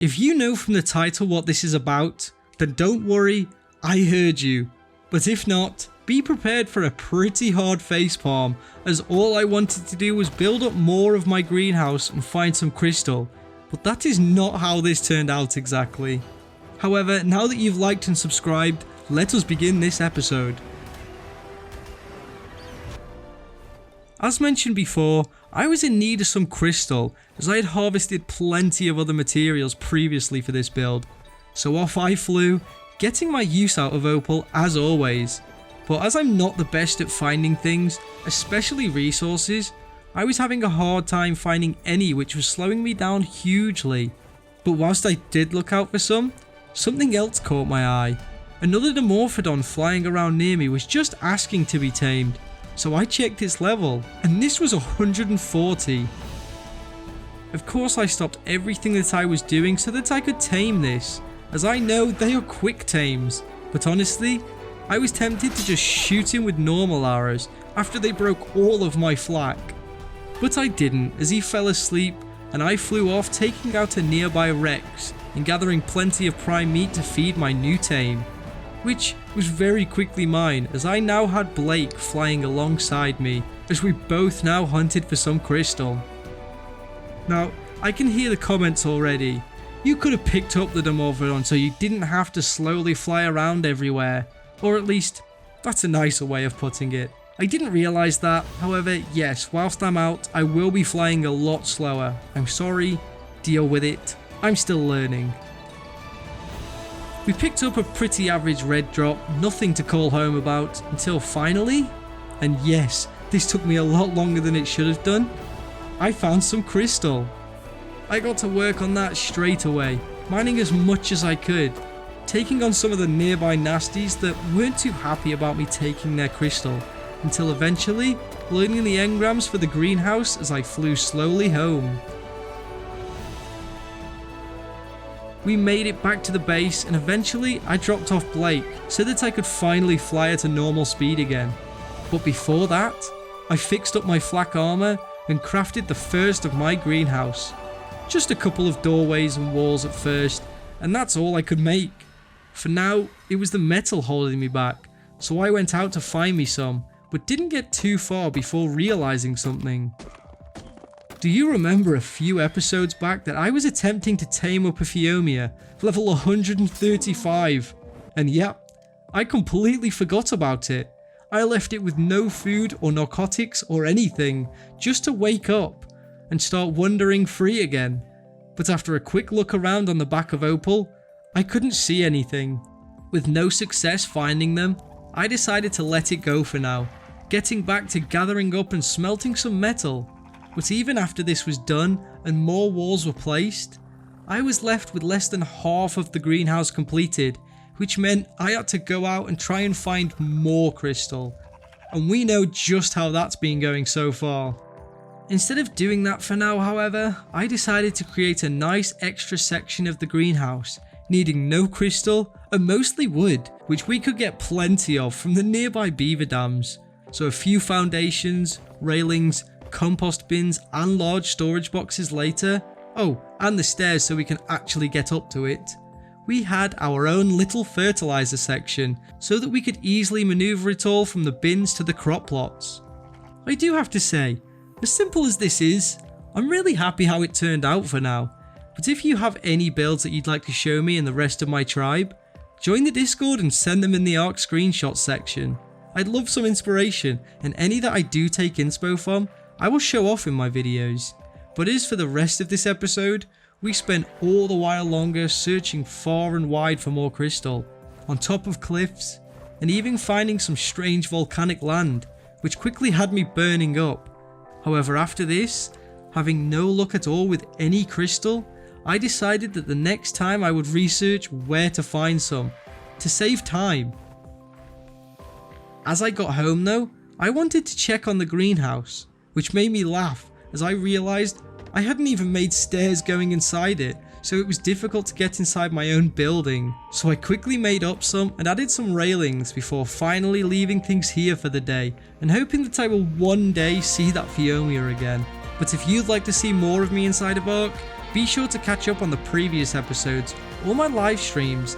If you know from the title what this is about, then don't worry, I heard you. But if not, be prepared for a pretty hard facepalm, as all I wanted to do was build up more of my greenhouse and find some crystal. But that is not how this turned out exactly. However, now that you've liked and subscribed, let us begin this episode. As mentioned before, I was in need of some crystal, as I had harvested plenty of other materials previously for this build. So off I flew, getting my use out of opal as always. But as I'm not the best at finding things, especially resources, I was having a hard time finding any, which was slowing me down hugely. But whilst I did look out for some, something else caught my eye. Another Dimorphodon flying around near me was just asking to be tamed. So I checked its level, and this was 140. Of course I stopped everything that I was doing so that I could tame this, as I know they are quick tames. But honestly, I was tempted to just shoot him with normal arrows after they broke all of my flak. But I didn't, as he fell asleep and I flew off, taking out a nearby Rex and gathering plenty of prime meat to feed my new tame, which was very quickly mine, as I now had Blake flying alongside me as we both now hunted for some crystal. Now, I can hear the comments already. You could have picked up the Dimorphodon so you didn't have to slowly fly around everywhere. Or at least, that's a nicer way of putting it. I didn't realise that, however, yes, whilst I'm out, I will be flying a lot slower. I'm sorry, deal with it, I'm still learning. We picked up a pretty average red drop, nothing to call home about, until finally, and yes, this took me a lot longer than it should have done, I found some crystal. I got to work on that straight away, mining as much as I could, taking on some of the nearby nasties that weren't too happy about me taking their crystal, until eventually learning the engrams for the greenhouse as I flew slowly home. We made it back to the base, and eventually I dropped off Blake so that I could finally fly at a normal speed again. But before that, I fixed up my flak armor and crafted the first of my greenhouse. Just a couple of doorways and walls at first, and that's all I could make. For now, it was the metal holding me back, so I went out to find me some, but didn't get too far before realizing something. Do you remember a few episodes back that I was attempting to tame up a Phiomia, level 135? And yep, I completely forgot about it. I left it with no food or narcotics or anything, just to wake up and start wandering free again. But after a quick look around on the back of Opal, I couldn't see anything. With no success finding them, I decided to let it go for now, getting back to gathering up and smelting some metal. But even after this was done and more walls were placed, I was left with less than half of the greenhouse completed, which meant I had to go out and try and find more crystal. And we know just how that's been going so far. Instead of doing that for now, however, I decided to create a nice extra section of the greenhouse, needing no crystal and mostly wood, which we could get plenty of from the nearby beaver dams. So a few foundations, railings, compost bins and large storage boxes later, oh, and the stairs so we can actually get up to it, we had our own little fertilizer section so that we could easily maneuver it all from the bins to the crop plots. I do have to say, as simple as this is, I'm really happy how it turned out for now. But if you have any builds that you'd like to show me and the rest of my tribe, join the Discord and send them in the ARK screenshots section. I'd love some inspiration, and any that I do take inspo from, I will show off in my videos. But as for the rest of this episode, we spent all the while longer searching far and wide for more crystal, on top of cliffs, and even finding some strange volcanic land, which quickly had me burning up. However, after this, having no luck at all with any crystal, I decided that the next time I would research where to find some, to save time. As I got home though, I wanted to check on the greenhouse, which made me laugh as I realised I hadn't even made stairs going inside it, so it was difficult to get inside my own building. So I quickly made up some and added some railings before finally leaving things here for the day and hoping that I will one day see that Phiomia again. But if you'd like to see more of me inside of ARK, Be sure to catch up on the previous episodes or my live streams